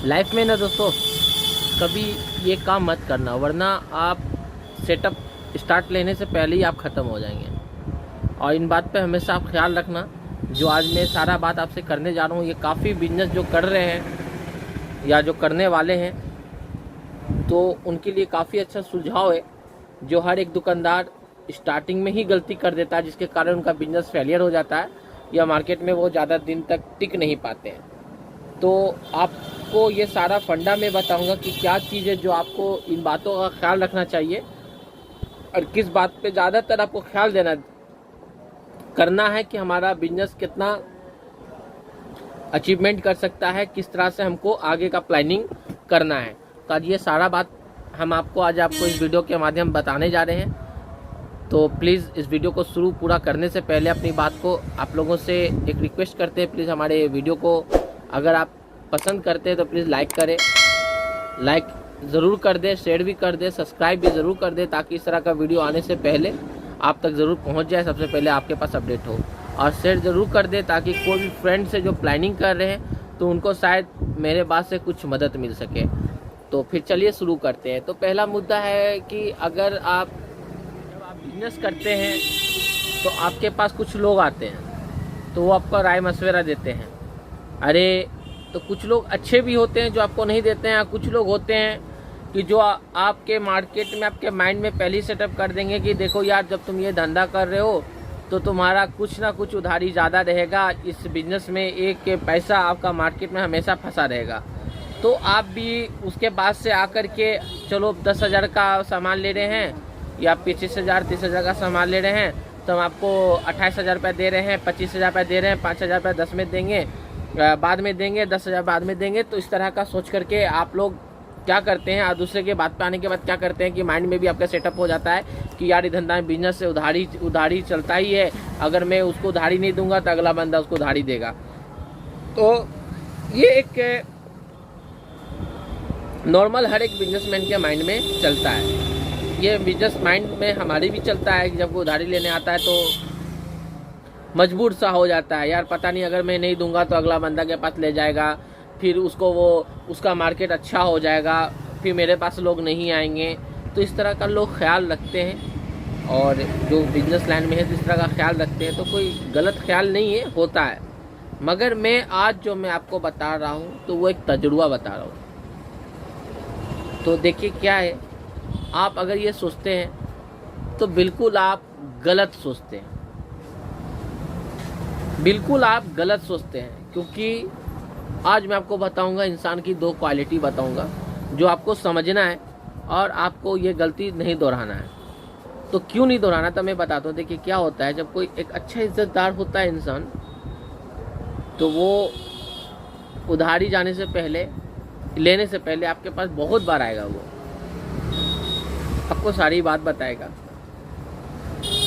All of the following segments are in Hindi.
लाइफ में ना दोस्तों कभी ये काम मत करना, वरना आप सेटअप स्टार्ट लेने से पहले ही आप ख़त्म हो जाएंगे। और इन बात पे हमेशा आप ख्याल रखना। जो आज मैं सारा बात आपसे करने जा रहा हूँ, ये काफ़ी बिजनेस जो कर रहे हैं या जो करने वाले हैं तो उनके लिए काफ़ी अच्छा सुझाव है। जो हर एक दुकानदार स्टार्टिंग में ही गलती कर देता है, जिसके कारण उनका बिजनेस फेलियर हो जाता है या मार्केट में वो ज़्यादा दिन तक टिक नहीं पाते हैं। तो आपको ये सारा फंडा मैं बताऊंगा कि क्या चीज़ है जो आपको इन बातों का ख्याल रखना चाहिए और किस बात पे ज़्यादातर आपको ख्याल देना करना है कि हमारा बिजनेस कितना अचीवमेंट कर सकता है, किस तरह से हमको आगे का प्लानिंग करना है। तो आज ये सारा बात हम आपको इस वीडियो के माध्यम बताने जा रहे हैं। तो प्लीज़ इस वीडियो को शुरू पूरा करने से पहले अपनी बात को आप लोगों से एक रिक्वेस्ट करते हैं, प्लीज़ हमारे वीडियो को अगर आप पसंद करते हैं तो प्लीज़ लाइक करें, लाइक ज़रूर कर दें, शेयर भी कर दें, सब्सक्राइब भी ज़रूर कर दें, ताकि इस तरह का वीडियो आने से पहले आप तक ज़रूर पहुंच जाए, सबसे पहले आपके पास अपडेट हो। और शेयर ज़रूर कर दें ताकि कोई भी फ्रेंड से जो प्लानिंग कर रहे हैं तो उनको शायद मेरे बात से कुछ मदद मिल सके। तो फिर चलिए शुरू करते हैं। तो पहला मुद्दा है कि अगर आप बिजनेस करते हैं तो आपके पास कुछ लोग आते हैं तो वो आपको राय मशवरा देते हैं। अरे तो कुछ लोग अच्छे भी होते हैं जो आपको नहीं देते हैं, कुछ लोग होते हैं कि जो आपके मार्केट में आपके माइंड में पहले ही सेटअप कर देंगे कि देखो यार, जब तुम ये धंधा कर रहे हो तो तुम्हारा कुछ ना कुछ उधारी ज़्यादा रहेगा, इस बिजनेस में एक पैसा आपका मार्केट में हमेशा फंसा रहेगा। तो आप भी उसके बाद से आकर के चलो 10,000 का सामान ले रहे हैं या 25,000 30,000 का सामान ले रहे हैं तो हम आपको 28,000 रुपये दे रहे हैं, 25,000 रुपये दे रहे हैं, 5,000 रुपये 10 में देंगे, बाद में देंगे, 10,000 बाद में देंगे। तो इस तरह का सोच करके आप लोग क्या करते हैं, और दूसरे के बात पे आने के बाद क्या करते हैं कि माइंड में भी आपका सेटअप हो जाता है कि यार ये धंधा बिजनेस से उधारी चलता ही है, अगर मैं उसको उधारी नहीं दूंगा तो अगला बंदा उसको उधारी देगा। तो ये एक नॉर्मल हर एक बिजनेसमैन के माइंड में चलता है। ये बिजनेस माइंड में हमारी भी चलता है कि जब वो उधारी लेने आता है तो मजबूर सा हो जाता है, यार पता नहीं अगर मैं नहीं दूंगा तो अगला बंदा के पास ले जाएगा, फिर उसका मार्केट अच्छा हो जाएगा, फिर मेरे पास लोग नहीं आएंगे। तो इस तरह का लोग ख्याल रखते हैं और जो बिजनेस लाइन में है तो इस तरह का ख्याल रखते हैं। तो कोई गलत ख्याल नहीं है, होता है। मगर मैं आपको बता रहा हूँ तो वो एक तजुर्बा बता रहा हूँ। तो देखिए क्या है, आप अगर ये सोचते हैं तो बिल्कुल आप गलत सोचते हैं, बिल्कुल आप गलत सोचते हैं। क्योंकि आज मैं आपको बताऊंगा, इंसान की 2 क्वालिटी बताऊंगा जो आपको समझना है और आपको ये गलती नहीं दोहराना है। तो क्यों नहीं दोहराना तो मैं बताता हूँ। देखिए क्या होता है, जब कोई एक अच्छा इज्जतदार होता है इंसान तो वो उधारी लेने से पहले आपके पास बहुत बार आएगा, वो आपको सारी बात बताएगा,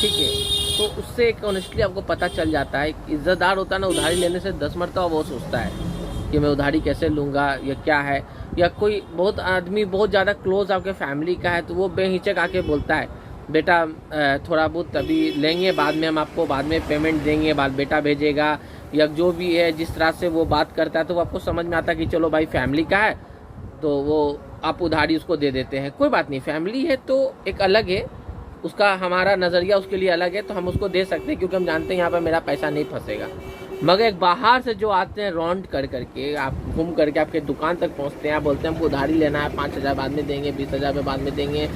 ठीक है। तो उससे एक ऑनेस्टली आपको पता चल जाता है। इज्जतदार होता है ना, उधारी लेने से 10 मरतबा वो सोचता है कि मैं उधारी कैसे लूँगा या क्या है। या कोई आदमी बहुत ज़्यादा क्लोज आपके फैमिली का है तो वो बेहिचक आके बोलता है, बेटा थोड़ा बहुत अभी लेंगे, बाद में हम आपको बाद में पेमेंट देंगे, बाद बेटा भेजेगा, या जो भी है जिस तरह से वो बात करता है तो वो आपको समझ में आता है कि चलो भाई फैमिली का है तो वो आप उधारी उसको दे देते हैं। कोई बात नहीं, फैमिली है तो एक अलग है, उसका हमारा नज़रिया उसके लिए अलग है, तो हम उसको दे सकते हैं क्योंकि हम जानते हैं यहाँ पर मेरा पैसा नहीं फंसेगा। मगर एक बाहर से जो आते हैं रौंड करके आप घूम करके आपके दुकान तक पहुँचते हैं, आप बोलते हैं हमको उधारी लेना है, 5,000 बाद में देंगे, 20,000 में बाद में देंगे,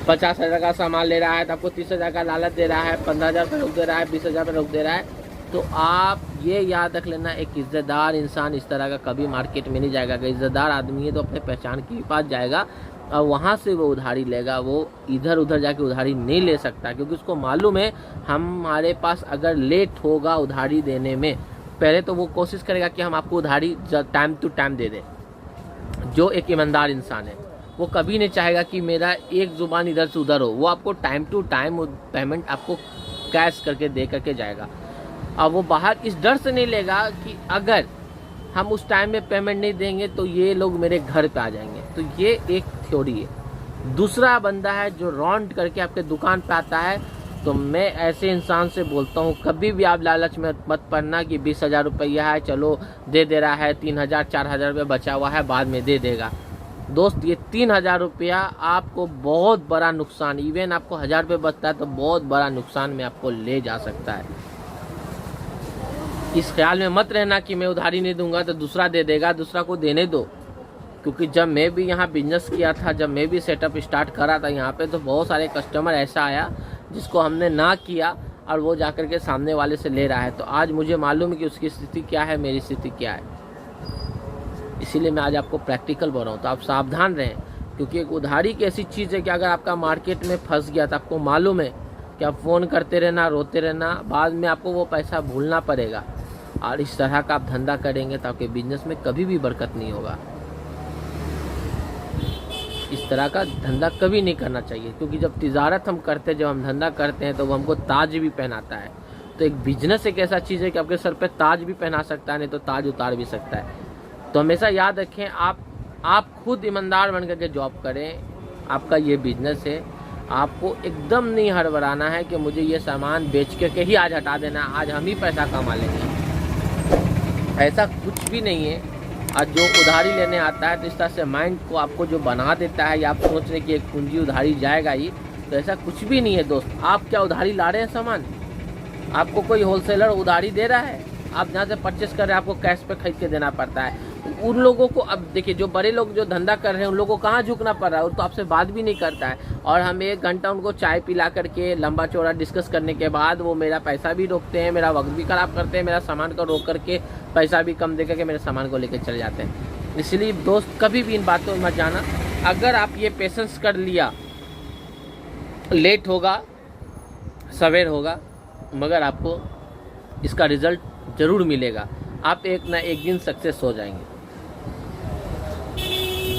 50,000 का सामान ले रहा है तो आपको 30,000 का लालच दे रहा है, 15,000 पर रोक दे रहा है, 20,000 पर रोक दे रहा है। तो आप ये याद रख लेना, एक इज़्ज़तदार इंसान इस तरह का कभी मार्केट में नहीं जाएगा। अगर इज़्ज़तदार आदमी है तो अपने पहचान के पास जाएगा और वहाँ से वो उधारी लेगा। वो इधर उधर जाके उधारी नहीं ले सकता क्योंकि उसको मालूम है हमारे पास अगर लेट होगा उधारी देने में, पहले तो वो कोशिश करेगा कि हम आपको उधारी टाइम टू टाइम दे दें। जो एक ईमानदार इंसान है वो कभी नहीं चाहेगा कि मेरा एक ज़ुबान इधर से उधर हो, वो आपको टाइम टू टाइम पेमेंट आपको कैश करके दे करके जाएगा। अब वो बाहर इस डर से नहीं लेगा कि अगर हम उस टाइम में पेमेंट नहीं देंगे तो ये लोग मेरे घर पे आ जाएंगे। तो ये एक थ्योरी है। दूसरा बंदा है जो रौंड करके आपके दुकान पे आता है तो मैं ऐसे इंसान से बोलता हूँ, कभी भी आप लालच में मत पड़ना कि 20,000 रुपया है, चलो दे दे रहा है, 3,000 4,000 रुपये बचा हुआ है, बाद में दे देगा। दोस्त, ये 3,000 रुपया आपको बहुत बड़ा नुकसान, इवन आपको 1,000 रुपये बचता है तो बहुत बड़ा नुकसान में आपको ले जा सकता है। इस ख्याल में मत रहना कि मैं उधारी नहीं दूंगा तो दूसरा दे देगा, दूसरा को देने दो। क्योंकि जब मैं भी यहाँ बिजनेस किया था, जब मैं भी सेटअप स्टार्ट करा था यहाँ पे, तो बहुत सारे कस्टमर ऐसा आया जिसको हमने ना किया और वो जाकर के सामने वाले से ले रहा है। तो आज मुझे मालूम है कि उसकी स्थिति क्या है, मेरी स्थिति क्या है। इसीलिए मैं आज आपको प्रैक्टिकल बोल रहा हूँ। तो आप सावधान रहें, क्योंकि एक उधारी एक ऐसी चीज़ है कि अगर आपका मार्केट में फंस गया तो आपको मालूम है कि आप फ़ोन करते रहना, रोते रहना, बाद में आपको वो पैसा भूलना पड़ेगा। और इस तरह का आप धंधा करेंगे तो आपके बिजनेस में कभी भी बरकत नहीं होगा। इस तरह का धंधा कभी नहीं करना चाहिए, क्योंकि जब तिजारत हम करते हैं, जब हम धंधा करते हैं, तो वो हमको ताज भी पहनाता है। तो एक बिजनेस एक ऐसा चीज़ है कि आपके सर पे ताज भी पहना सकता है, नहीं तो ताज उतार भी सकता है। तो हमेशा याद रखें, आप खुद ईमानदार बन करके जॉब करें। आपका ये बिजनेस है, आपको एकदम नहीं हड़बड़ाना है कि मुझे ये सामान बेच के ही आज हटा देना, आज हम ही पैसा कमा लेंगे। ऐसा कुछ भी नहीं है। और जो उधारी लेने आता है तो इस तरह से माइंड को आपको जो बना देता है, या आप सोच रहे कि एक पूंजी उधारी जाएगा ही, तो ऐसा कुछ भी नहीं है दोस्त। आप क्या उधारी ला रहे हैं सामान? आपको कोई होलसेलर उधारी दे रहा है? आप जहाँ से परचेस कर रहे हैं आपको कैश पे खरीद के देना पड़ता है। उन लोगों को, अब देखिए, जो बड़े लोग जो धंधा कर रहे हैं उन लोगों को कहाँ झुकना पड़ रहा है, वो तो आपसे बात भी नहीं करता है। और हम 1 घंटा उनको चाय पिला करके लंबा चौड़ा डिस्कस करने के बाद वो मेरा पैसा भी रोकते हैं, मेरा वक्त भी खराब करते हैं, मेरा सामान को रोक करके पैसा भी कम दे करके मेरे सामान को लेकर चले जाते हैं। इसलिए दोस्त, कभी भी इन बातों में मत जाना। अगर आप ये पेशेंस कर लिया, लेट होगा सवेर होगा, मगर आपको इसका रिजल्ट ज़रूर मिलेगा। आप एक ना एक दिन सक्सेस हो जाएंगे।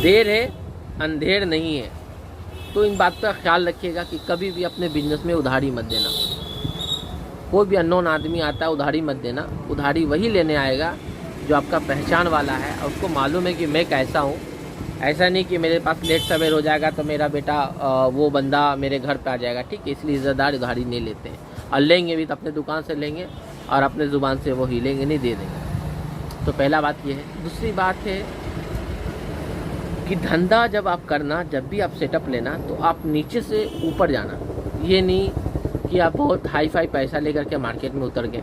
देर है अंधेर नहीं है। तो इन बात का ख्याल रखिएगा कि कभी भी अपने बिजनेस में उधारी मत देना। कोई भी अननोन आदमी आता है, उधारी मत देना। उधारी वही लेने आएगा जो आपका पहचान वाला है और उसको मालूम है कि मैं कैसा हूँ। ऐसा नहीं कि मेरे पास लेट सवेर हो जाएगा तो मेरा बेटा वो बंदा मेरे घर पे आ जाएगा, ठीक है। इसलिए इज़्ज़तदार उधारी नहीं लेते हैं, और लेंगे भी तो अपने दुकान से लेंगे और अपने ज़ुबान से वो हिलेंगे नहीं, दे देंगे। तो पहला बात ये है। दूसरी बात है कि धंधा जब आप करना, जब भी आप सेटअप लेना, तो आप नीचे से ऊपर जाना। ये नहीं कि आप बहुत हाई फाई पैसा लेकर के मार्केट में उतर गए,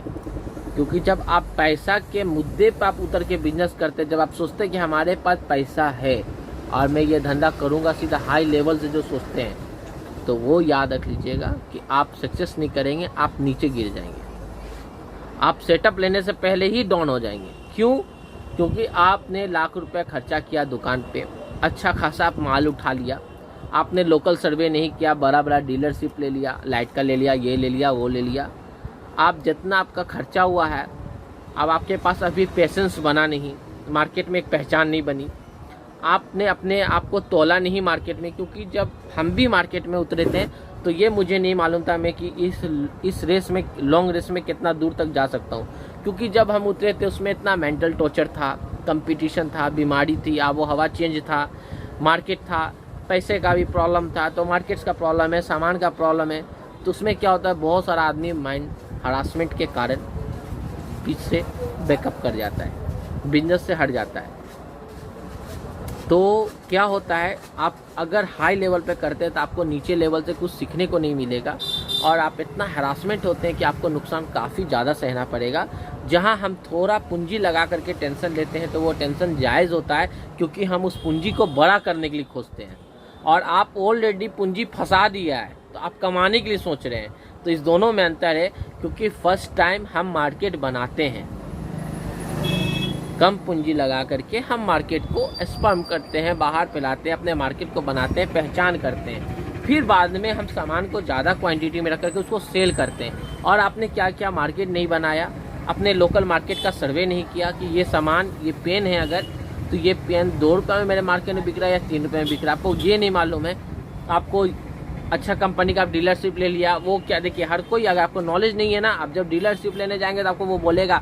क्योंकि जब आप पैसा के मुद्दे पर आप उतर के बिजनेस करते, जब आप सोचते हैं कि हमारे पास पैसा है और मैं ये धंधा करूँगा सीधा हाई लेवल से, जो सोचते हैं, तो वो याद रख लीजिएगा कि आप सक्सेस नहीं करेंगे, आप नीचे गिर जाएंगे। आप सेटअप लेने से पहले ही डाउन हो जाएंगे। क्यों? क्योंकि आपने लाख रुपए खर्चा किया दुकान पे, अच्छा खासा आप माल उठा लिया, आपने लोकल सर्वे नहीं किया, बड़ा बड़ा डीलरशिप ले लिया, लाइट का ले लिया, ये ले लिया, वो ले लिया। आप जितना आपका खर्चा हुआ है, अब आपके पास अभी पेशेंस बना नहीं, मार्केट में एक पहचान नहीं बनी, आपने अपने आप को तोला नहीं मार्केट में। क्योंकि जब हम भी मार्केट में उतरे थे तो ये मुझे नहीं मालूम था मैं कि इस रेस में, लॉन्ग रेस में कितना दूर तक जा सकता हूँ। क्योंकि जब हम उतरे थे उसमें इतना मेंटल टॉर्चर था, कंपटीशन था, बीमारी थी, आबो हवा चेंज था, मार्केट था, पैसे का भी प्रॉब्लम था। तो मार्केट्स का प्रॉब्लम है, सामान का प्रॉब्लम है। तो उसमें क्या होता है, बहुत सारा आदमी माइंड हरासमेंट के कारण पीछे बैकअप कर जाता है, बिजनेस से हट जाता है। तो क्या होता है, आप अगर हाई लेवल पे करते हैं तो आपको नीचे लेवल से कुछ सीखने को नहीं मिलेगा, और आप इतना हरासमेंट होते हैं कि आपको नुकसान काफ़ी ज़्यादा सहना पड़ेगा। जहां हम थोड़ा पूंजी लगा करके टेंशन लेते हैं तो वो टेंशन जायज़ होता है, क्योंकि हम उस पूंजी को बड़ा करने के लिए खोजते हैं, और आप ऑलरेडी पूंजी फंसा दिया है तो आप कमाने के लिए सोच रहे हैं। तो इस दोनों में अंतर है, क्योंकि फर्स्ट टाइम हम मार्केट बनाते हैं, कम पूंजी लगा करके हम मार्केट को एक्सपांड करते हैं, बाहर फैलाते हैं, अपने मार्केट को बनाते हैं, पहचान करते हैं। फिर बाद में हम सामान को ज़्यादा क्वांटिटी में रख करके उसको सेल करते हैं। और आपने क्या किया, मार्केट नहीं बनाया, अपने लोकल मार्केट का सर्वे नहीं किया कि ये सामान, ये पेन है अगर, तो ये पेन 2 रुपये में मेरे मार्केट में बिक रहा है या 3 रुपये में बिक रहा है, आपको ये नहीं मालूम है। आपको अच्छा कंपनी का आप डीलरशिप ले लिया, वो क्या, देखिए हर कोई, अगर आपको नॉलेज नहीं है ना, आप जब डीलरशिप लेने जाएंगे तो आपको वो बोलेगा,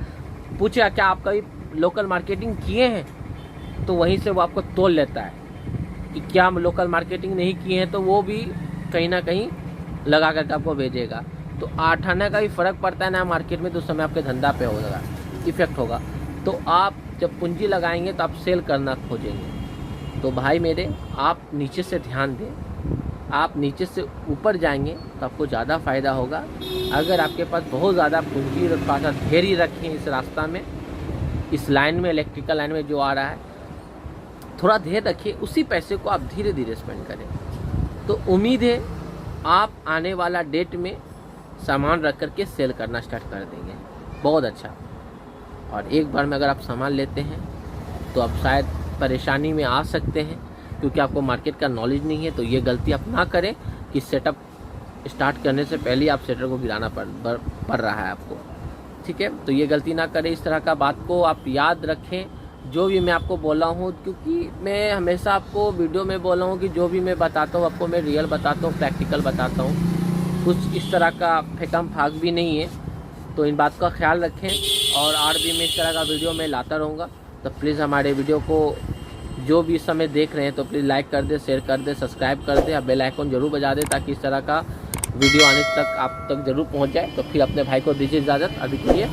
पूछेगा क्या आप कभी लोकल मार्केटिंग किए हैं, तो वहीं से वो आपको तोल लेता है कि क्या हम लोकल मार्केटिंग नहीं किए हैं, तो वो भी कहीं ना कहीं लगा करके आपको भेजेगा। तो 8 आने का भी फ़र्क पड़ता है ना मार्केट में, तो उस समय आपके धंधा पे होगा, इफ़ेक्ट होगा। तो आप जब पूंजी लगाएंगे तो आप सेल करना खोजेंगे। तो भाई मेरे, आप नीचे से ध्यान दें, आप नीचे से ऊपर जाएंगे तो आपको ज़्यादा फ़ायदा होगा। अगर आपके पास बहुत ज़्यादा पूंजी और थोड़ा सा धैर्य रखें इस रास्ता में, इस लाइन में, इलेक्ट्रिकल लाइन में जो आ रहा है, थोड़ा धैर्य रखिए, उसी पैसे को आप धीरे धीरे स्पेंड करें। तो उम्मीद है आप आने वाला डेट में सामान रख करके सेल करना स्टार्ट कर देंगे, बहुत अच्छा। और एक बार में अगर आप सामान लेते हैं तो आप शायद परेशानी में आ सकते हैं, क्योंकि आपको मार्केट का नॉलेज नहीं है। तो ये गलती आप ना करें कि सेटअप स्टार्ट करने से पहले ही आप सेटर को गिराना पड़ रहा है आपको, ठीक है। तो ये गलती ना करें, इस तरह का बात को आप याद रखें जो भी मैं आपको बोला हूँ, क्योंकि मैं हमेशा आपको वीडियो में बोला हूँ कि जो भी मैं बताता हूँ आपको मैं रियल बताता हूँ, प्रैक्टिकल बताता हूँ, कुछ इस तरह का फेकम फाक भी नहीं है। तो इन बात का ख्याल रखें, और भी मैं इस तरह का वीडियो मैं लाता रहूँगा। तो प्लीज़ हमारे वीडियो को जो भी इस समय देख रहे हैं तो प्लीज़ लाइक कर दे, शेयर कर दे, सब्सक्राइब कर दे, और बेल आइकन जरूर बजा दे, ताकि इस तरह का वीडियो आने तक आप तक जरूर पहुँच जाए। तो फिर अपने भाई को दीजिए इजाज़त, अभी के लिए